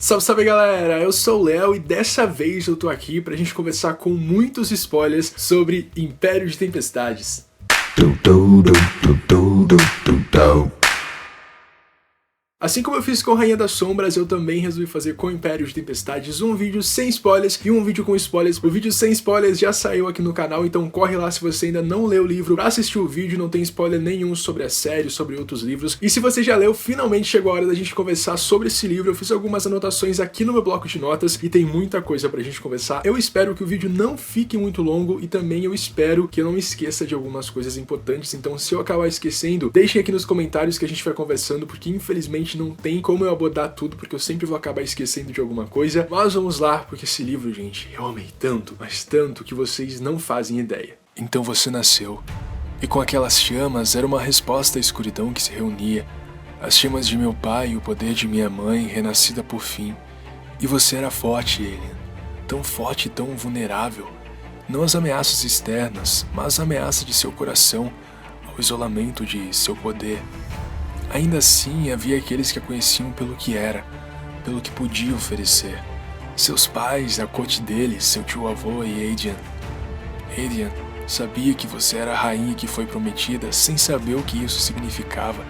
Salve, salve galera, eu sou o Léo e dessa vez eu tô aqui pra gente conversar com muitos spoilers sobre Império de Tempestades. Assim como eu fiz com Rainha das Sombras, eu também resolvi fazer com Império de Tempestades um vídeo sem spoilers e um vídeo com spoilers. O vídeo sem spoilers já saiu aqui no canal, então corre lá se você ainda não leu o livro pra assistir o vídeo, não tem spoiler nenhum sobre a série, sobre outros livros. E se você já leu, finalmente chegou a hora da gente conversar sobre esse livro. Eu fiz algumas anotações aqui no meu bloco de notas e tem muita coisa pra gente conversar. Eu espero que o vídeo não fique muito longo e também eu espero que eu não me esqueça de algumas coisas importantes, então se eu acabar esquecendo, deixem aqui nos comentários que a gente vai conversando, porque infelizmente não tem como eu abordar tudo, porque eu sempre vou acabar esquecendo de alguma coisa. Mas vamos lá, porque esse livro, gente, eu amei tanto, mas tanto que vocês não fazem ideia. Então você nasceu, e com aquelas chamas era uma resposta à escuridão que se reunia, as chamas de meu pai e o poder de minha mãe, renascida por fim. E você era forte, Alien, tão forte e tão vulnerável, não às ameaças externas, mas à ameaça de seu coração, ao isolamento de seu poder. Ainda assim, havia aqueles que a conheciam pelo que era, pelo que podia oferecer. Seus pais, a corte deles, seu tio-avô e Adrian. Adrian sabia que você era a rainha que foi prometida sem saber o que isso significava,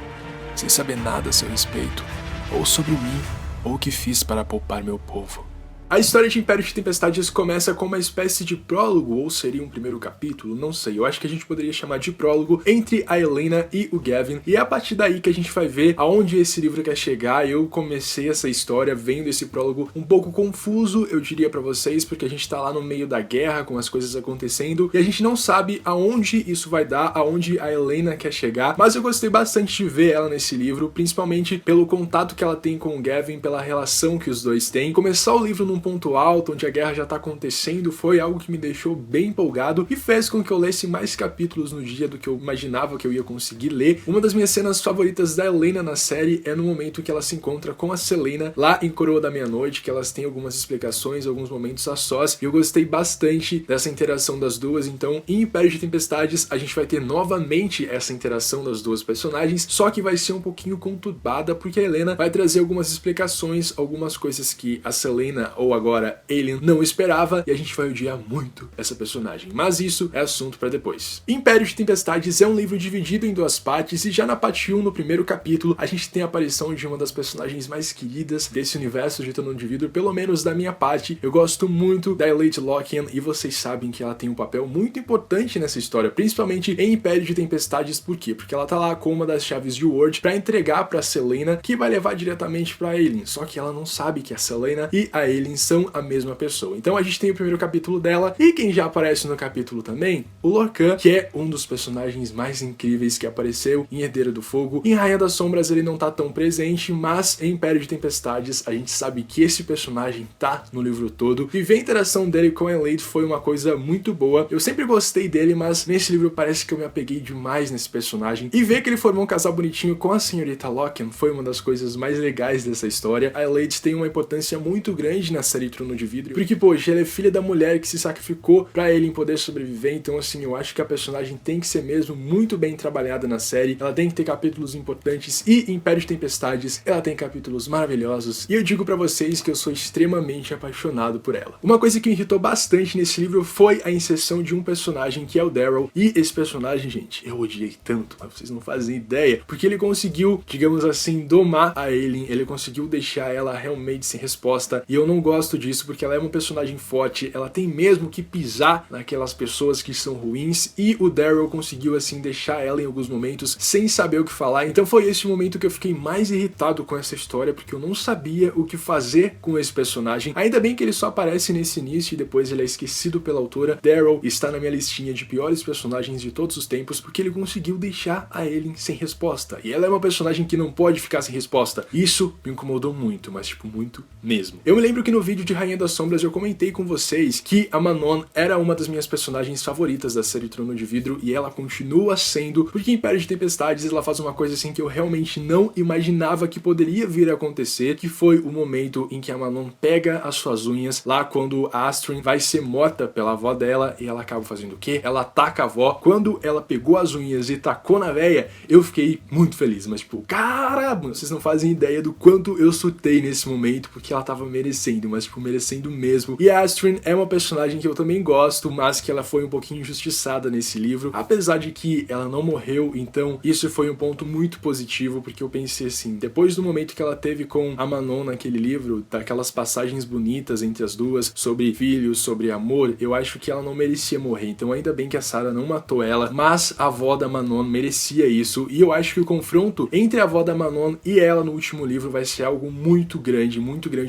sem saber nada a seu respeito, ou sobre mim, ou o que fiz para poupar meu povo. A história de Império de Tempestades começa com uma espécie de prólogo, ou seria um primeiro capítulo, não sei, eu acho que a gente poderia chamar de prólogo, entre a Helena e o Gavin, e é a partir daí que a gente vai ver aonde esse livro quer chegar. Eu comecei essa história vendo esse prólogo um pouco confuso, eu diria pra vocês, porque a gente tá lá no meio da guerra, com as coisas acontecendo, e a gente não sabe aonde isso vai dar, aonde a Helena quer chegar, mas eu gostei bastante de ver ela nesse livro, principalmente pelo contato que ela tem com o Gavin, pela relação que os dois têm. Começar o livro num ponto alto, onde a guerra já tá acontecendo, foi algo que me deixou bem empolgado e fez com que eu lesse mais capítulos no dia do que eu imaginava que eu ia conseguir ler. Uma das minhas cenas favoritas da Helena na série é no momento que ela se encontra com a Celaena lá em Coroa da Meia-Noite, que elas têm algumas explicações, alguns momentos a sós, e eu gostei bastante dessa interação das duas. Então, em Império de Tempestades, a gente vai ter novamente essa interação das duas personagens, só que vai ser um pouquinho conturbada, porque a Helena vai trazer algumas explicações, algumas coisas que a Celaena, ou agora Alien, não esperava, e a gente vai odiar muito essa personagem, mas isso é assunto para depois. Império de Tempestades é um livro dividido em duas partes, e já na parte 1, no primeiro capítulo, a gente tem a aparição de uma das personagens mais queridas desse universo de Trono de Vidro, pelo menos da minha parte. Eu gosto muito da Elade Lockian, e vocês sabem que ela tem um papel muito importante nessa história, principalmente em Império de Tempestades. Por quê? Porque ela tá lá com uma das chaves de Word para entregar pra Celaena, que vai levar diretamente pra Alien, só que ela não sabe que a Celaena e a Alien são a mesma pessoa. Então a gente tem o primeiro capítulo dela, e quem já aparece no capítulo também, o Lorcan, que é um dos personagens mais incríveis que apareceu em Herdeiro do Fogo. Em Rainha das Sombras ele não tá tão presente, mas em Império de Tempestades a gente sabe que esse personagem tá no livro todo, e ver a interação dele com a Elade foi uma coisa muito boa. Eu sempre gostei dele, mas nesse livro parece que eu me apeguei demais nesse personagem, e ver que ele formou um casal bonitinho com a senhorita Lockian foi uma das coisas mais legais dessa história. A Elade tem uma importância muito grande na série Trono de Vidro, porque, poxa, ela é filha da mulher que se sacrificou pra Alien poder sobreviver. Então, assim, eu acho que a personagem tem que ser mesmo muito bem trabalhada na série, ela tem que ter capítulos importantes, e Império de Tempestades, ela tem capítulos maravilhosos, e eu digo pra vocês que eu sou extremamente apaixonado por ela. Uma coisa que me irritou bastante nesse livro foi a inserção de um personagem que é o Daryl, e esse personagem, gente, eu odiei tanto, mas vocês não fazem ideia, porque ele conseguiu, digamos assim, domar a Alien, ele conseguiu deixar ela realmente sem resposta, e eu não gosto disso, porque ela é uma personagem forte, ela tem mesmo que pisar naquelas pessoas que são ruins, e o Daryl conseguiu assim deixar ela em alguns momentos sem saber o que falar. Então foi esse momento que eu fiquei mais irritado com essa história, porque eu não sabia o que fazer com esse personagem. Ainda bem que ele só aparece nesse início e depois ele é esquecido pela autora. Daryl está na minha listinha de piores personagens de todos os tempos, porque ele conseguiu deixar a Alien sem resposta, e ela é uma personagem que não pode ficar sem resposta. Isso me incomodou muito, mas tipo, muito mesmo. Eu me lembro que no no vídeo de Rainha das Sombras eu comentei com vocês que a Manon era uma das minhas personagens favoritas da série Trono de Vidro, e ela continua sendo, porque em Império de Tempestades ela faz uma coisa assim que eu realmente não imaginava que poderia vir a acontecer, que foi o momento em que a Manon pega as suas unhas, lá quando a Astrid vai ser morta pela avó dela, e ela acaba fazendo o quê? Ela ataca a avó. Quando ela pegou as unhas e tacou na véia, eu fiquei muito feliz, mas tipo, caramba, vocês não fazem ideia do quanto eu surtei nesse momento, porque ela tava merecendo, mas tipo, merecendo mesmo. E a Astrid é uma personagem que eu também gosto, mas que ela foi um pouquinho injustiçada nesse livro, apesar de que ela não morreu, então isso foi um ponto muito positivo, porque eu pensei assim, depois do momento que ela teve com a Manon naquele livro, daquelas passagens bonitas entre as duas, sobre filhos, sobre amor, eu acho que ela não merecia morrer, então ainda bem que a Sarah não matou ela, mas a avó da Manon merecia isso, e eu acho que o confronto entre a avó da Manon e ela no último livro vai ser algo muito grande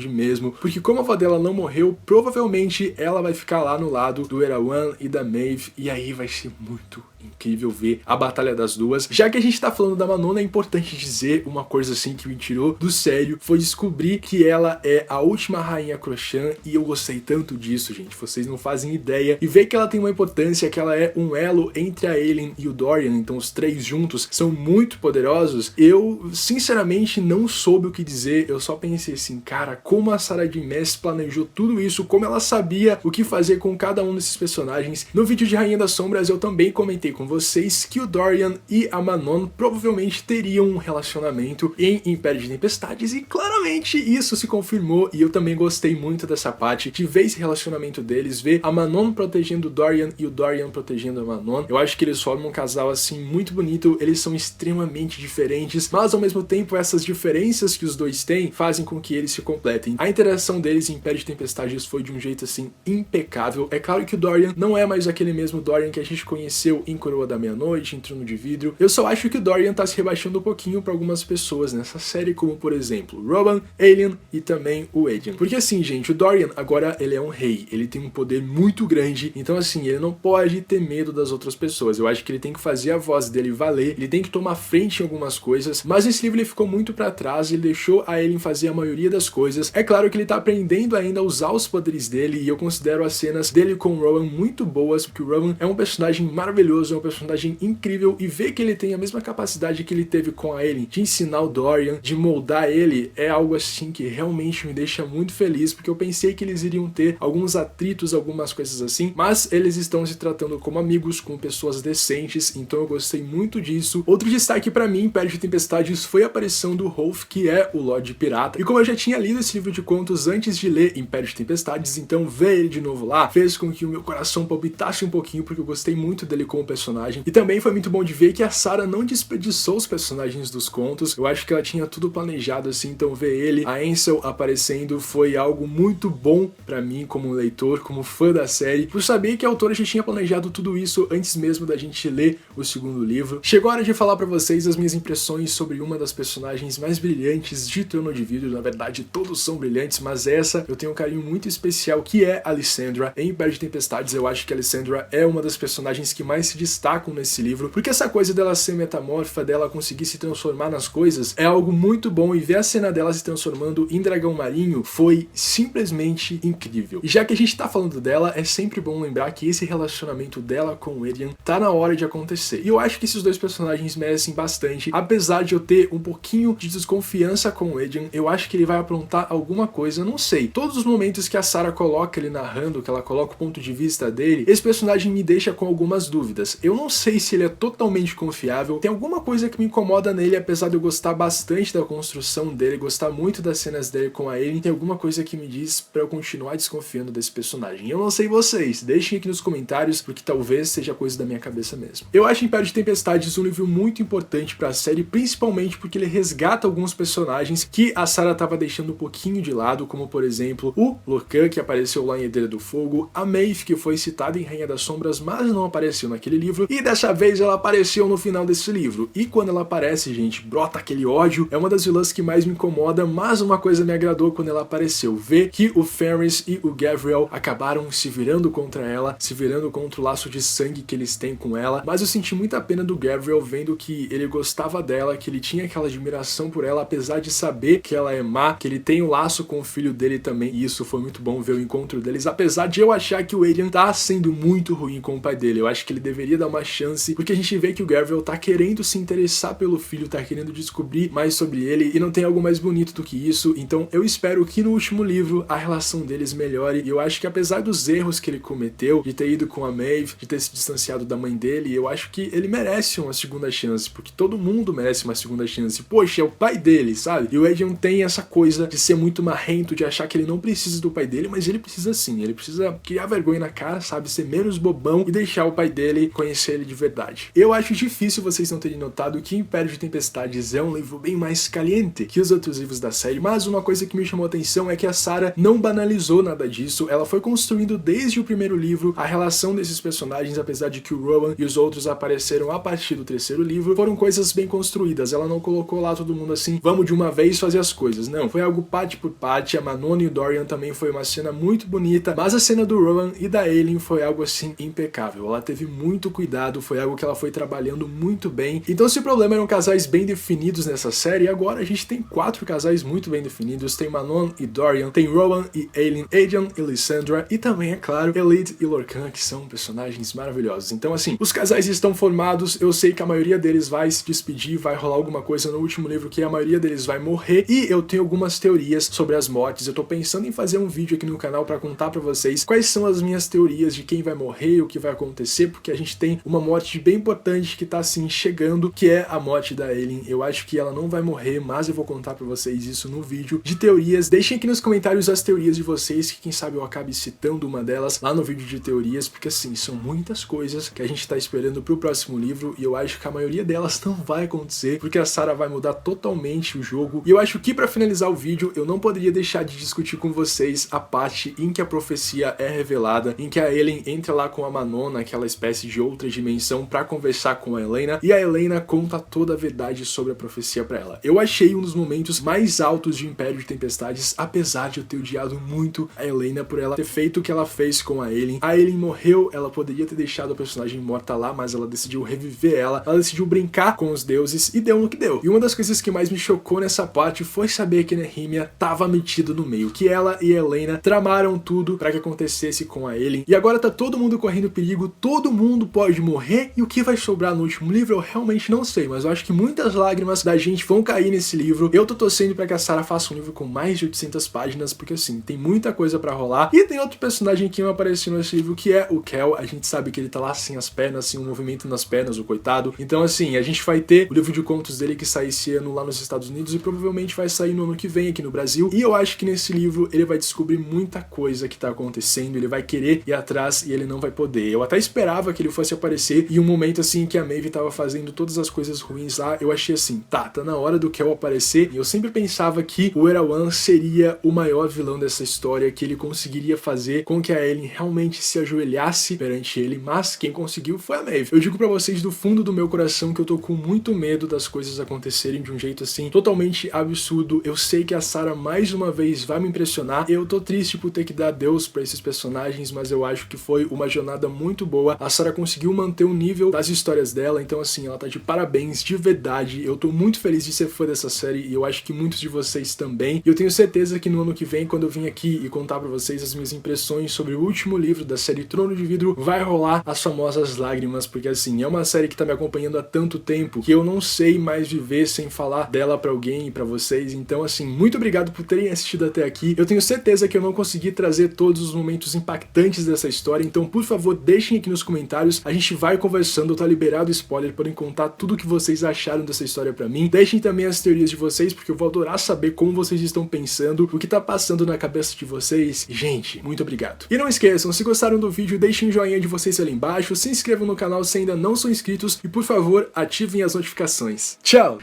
mesmo, porque como a avó dela não morreu, provavelmente ela vai ficar lá no lado do Erawan e da Maeve, e aí vai ser muito incrível ver a batalha das duas. Já que a gente tá falando da Manon, é importante dizer uma coisa assim que me tirou do sério, foi descobrir que ela é a última rainha Crochan, e eu gostei tanto disso, gente, vocês não fazem ideia, e ver que ela tem uma importância, que ela é um elo entre a Aelin e o Dorian, então os três juntos são muito poderosos. Eu sinceramente não soube o que dizer, eu só pensei assim, cara, como a Sarah J. Maas planejou tudo isso, como ela sabia o que fazer com cada um desses personagens. No vídeo de Rainha das Sombras eu também comentei com vocês que o Dorian e a Manon provavelmente teriam um relacionamento em Império de Tempestades, e claramente isso se confirmou, e eu também gostei muito dessa parte, de ver esse relacionamento deles, ver a Manon protegendo o Dorian e o Dorian protegendo a Manon. Eu acho que eles formam um casal assim muito bonito, eles são extremamente diferentes, mas ao mesmo tempo essas diferenças que os dois têm fazem com que eles se completem. A interação deles em Império de Tempestades foi de um jeito assim impecável. É claro que o Dorian não é mais aquele mesmo Dorian que a gente conheceu em Coroa da Meia-Noite, em Trono de Vidro. Eu só acho que o Dorian tá se rebaixando um pouquinho para algumas pessoas nessa série, como por exemplo Rowan, Aelin e também o Aedion. Porque assim, gente, o Dorian agora ele é um rei, ele tem um poder muito grande, então assim, ele não pode ter medo das outras pessoas. Eu acho que ele tem que fazer a voz dele valer, ele tem que tomar frente em algumas coisas, mas esse livro ele ficou muito para trás, ele deixou a Aelin fazer a maioria das coisas. É claro que ele tá aprendendo ainda a usar os poderes dele, e eu considero as cenas dele com o Rowan muito boas, porque o Rowan é um personagem maravilhoso, é um personagem incrível, e ver que ele tem a mesma capacidade que ele teve com a Aelin de ensinar o Dorian, de moldar ele, é algo assim que realmente me deixa muito feliz, porque eu pensei que eles iriam ter alguns atritos, algumas coisas assim, mas eles estão se tratando como amigos, com pessoas decentes, então eu gostei muito disso. Outro destaque pra mim, Império de Tempestades, foi a aparição do Rolf, que é o Lorde Pirata, e como eu já tinha lido esse livro de contos antes de ler Império de Tempestades, então ver ele de novo lá fez com que o meu coração palpitasse um pouquinho, porque eu gostei muito dele como personagem, e também foi muito bom de ver que a Sarah não desperdiçou os personagens dos contos. Eu acho que ela tinha tudo planejado assim, então ver ele, a Ansel aparecendo, foi algo muito bom pra mim como leitor, como fã da série, por saber que a autora já tinha planejado tudo isso antes mesmo da gente ler o segundo livro. Chegou a hora de falar pra vocês as minhas impressões sobre uma das personagens mais brilhantes de Trono de Vidro. Na verdade todos são brilhantes, mas essa eu tenho um carinho muito especial, que é a Lysandra. Em Império de Tempestades eu acho que a Lysandra é uma das personagens que mais se destacam nesse livro, porque essa coisa dela ser metamorfa, dela conseguir se transformar nas coisas, é algo muito bom, e ver a cena dela se transformando em dragão marinho foi simplesmente incrível. E já que a gente tá falando dela, é sempre bom lembrar que esse relacionamento dela com o Aedion tá na hora de acontecer. E eu acho que esses dois personagens merecem bastante, apesar de eu ter um pouquinho de desconfiança com o Aedion, eu acho que ele vai aprontar alguma coisa, não sei. Todos os momentos que a Sarah coloca ele narrando, que ela coloca o ponto de vista dele, esse personagem me deixa com algumas dúvidas. Eu não sei se ele é totalmente confiável, tem alguma coisa que me incomoda nele, apesar de eu gostar bastante da construção dele, gostar muito das cenas dele com a Aelin, tem alguma coisa que me diz pra eu continuar desconfiando desse personagem. Eu não sei vocês, deixem aqui nos comentários, porque talvez seja coisa da minha cabeça mesmo. Eu acho Império de Tempestades um livro muito importante pra série, principalmente porque ele resgata alguns personagens que a Sarah tava deixando um pouquinho de lado, como por exemplo o Lorcan, que apareceu lá em Herdeira do Fogo, a Maeve, que foi citada em Rainha das Sombras, mas não apareceu naquele livro, e dessa vez ela apareceu no final desse livro. E quando ela aparece, gente, brota aquele ódio. É uma das vilãs que mais me incomoda, mas uma coisa me agradou quando ela apareceu, ver que o Ferris e o Gabriel acabaram se virando contra ela, se virando contra o laço de sangue que eles têm com ela. Mas eu senti muita pena do Gabriel vendo que ele gostava dela, que ele tinha aquela admiração por ela, apesar de saber que ela é má, que ele tem um laço com o filho dele também, e isso foi muito bom ver o encontro deles, apesar de eu achar que o Adrian tá sendo muito ruim com o pai dele. Eu acho que ele deveria dar uma chance, porque a gente vê que o Gabriel tá querendo se interessar pelo filho, tá querendo descobrir mais sobre ele, e não tem algo mais bonito do que isso. Então eu espero que no último livro a relação deles melhore, e eu acho que apesar dos erros que ele cometeu, de ter ido com a Maeve, de ter se distanciado da mãe dele, eu acho que ele merece uma segunda chance, porque todo mundo merece uma segunda chance. Poxa, é o pai dele, sabe? E o Adrian tem essa coisa de ser muito marrento, de achar que ele não precisa do pai dele, mas ele precisa sim, ele precisa criar vergonha na cara, sabe? Ser menos bobão e deixar o pai dele conhecer ele de verdade. Eu acho difícil vocês não terem notado que Império de Tempestades é um livro bem mais caliente que os outros livros da série, mas uma coisa que me chamou a atenção é que a Sarah não banalizou nada disso. Ela foi construindo desde o primeiro livro a relação desses personagens, apesar de que o Rowan e os outros apareceram a partir do terceiro livro, foram coisas bem construídas. Ela não colocou lá todo mundo assim, vamos de uma vez fazer as coisas. Não, foi algo parte por parte. A Manon e o Dorian também foi uma cena muito bonita, mas a cena do Rowan e da Aileen foi algo assim impecável. Ela teve muito cuidado, foi algo que ela foi trabalhando muito bem. Então se o problema eram casais bem definidos nessa série, agora a gente tem 4 casais muito bem definidos. Tem Manon e Dorian, tem Rowan e Aileen, Adrian e Lysandra, e também, é claro, Elite e Lorcan, que são personagens maravilhosos. Então assim, os casais estão formados, eu sei que a maioria deles vai se despedir, vai rolar alguma coisa no último livro que a maioria deles vai morrer, e eu tenho algumas teorias sobre as mortes. Eu tô pensando em fazer um vídeo aqui no canal pra contar pra vocês quais são as minhas teorias de quem vai morrer, o que vai acontecer, porque a gente tem uma morte bem importante que tá assim chegando, que é a morte da Aileen. Eu acho que ela não vai morrer, mas eu vou contar pra vocês isso no vídeo de teorias. Deixem aqui nos comentários as teorias de vocês, que quem sabe eu acabe citando uma delas lá no vídeo de teorias, porque assim, são muitas coisas que a gente tá esperando pro próximo livro, e eu acho que a maioria delas não vai acontecer, porque a Sarah vai mudar totalmente o jogo. E eu acho que pra finalizar o vídeo, eu não poderia deixar de discutir com vocês a parte em que a profecia é revelada, em que a Aileen entra lá com a Manon naquela espécie de outra dimensão pra conversar com a Helena, e a Helena conta toda a verdade sobre a profecia pra ela. Eu achei um dos momentos mais altos de Império de Tempestades, apesar de eu ter odiado muito a Helena por ela ter feito o que ela fez com a Aileen. A Aileen morreu, ela poderia ter deixado a personagem morta lá, mas ela decidiu reviver ela decidiu brincar com os deuses, e deu no que deu. E uma das coisas que mais me chocou nessa parte foi saber que Nehemia tava metido no meio, que ela e a Helena tramaram tudo pra que acontecesse com a Aileen, e agora tá todo mundo correndo perigo, todo mundo pode morrer, e o que vai sobrar no último livro eu realmente não sei, mas eu acho que muitas lágrimas da gente vão cair nesse livro. Eu tô torcendo pra que a Sarah faça um livro com mais de 800 páginas, porque assim, tem muita coisa pra rolar, e tem outro personagem que não apareceu nesse livro, que é o Kel. A gente sabe que ele tá lá sem as pernas, sem um movimento nas pernas, o coitado. Então assim, a gente vai ter o livro de contos dele que sai esse ano lá nos Estados Unidos, e provavelmente vai sair no ano que vem aqui no Brasil, e eu acho que nesse livro ele vai descobrir muita coisa que tá acontecendo, ele vai querer ir atrás e ele não vai poder. Eu até esperava que ele fosse aparecer em um momento assim que a Maeve tava fazendo todas as coisas ruins lá. Eu achei assim, tá na hora do Kel aparecer, e eu sempre pensava que o Erawan seria o maior vilão dessa história, que ele conseguiria fazer com que a Aileen realmente se ajoelhasse perante ele, mas quem conseguiu foi a Maeve. Eu digo pra vocês do fundo do meu coração que eu tô com muito medo das coisas acontecerem de um jeito assim totalmente absurdo. Eu sei que a Sarah mais uma vez vai me impressionar, eu tô triste por ter que dar adeus pra esses personagens, mas eu acho que foi uma jornada muito boa. A Sarah conseguiu manter o nível das histórias dela, então assim, ela tá de parabéns, de verdade. Eu tô muito feliz de ser fã dessa série, e eu acho que muitos de vocês também, e eu tenho certeza que no ano que vem, quando eu vim aqui e contar pra vocês as minhas impressões sobre o último livro da série Trono de Vidro, vai rolar as famosas lágrimas, porque assim, é uma série que tá me acompanhando há tanto tempo, que eu não sei mais viver sem falar dela pra alguém e pra vocês. Então assim, muito obrigado por terem assistido até aqui. Eu tenho certeza que eu não consegui trazer todos os momentos impactantes dessa história, então por favor, deixem aqui nos comentários, a gente vai conversando, tá liberado spoiler, podem contar tudo o que vocês acharam dessa história pra mim. Deixem também as teorias de vocês, porque eu vou adorar saber como vocês estão pensando, o que tá passando na cabeça de vocês. Gente, muito obrigado. E não esqueçam, se gostaram do vídeo, deixem um joinha de vocês ali embaixo, se inscrevam no canal se ainda não são inscritos, e por favor, ativem as notificações. Tchau!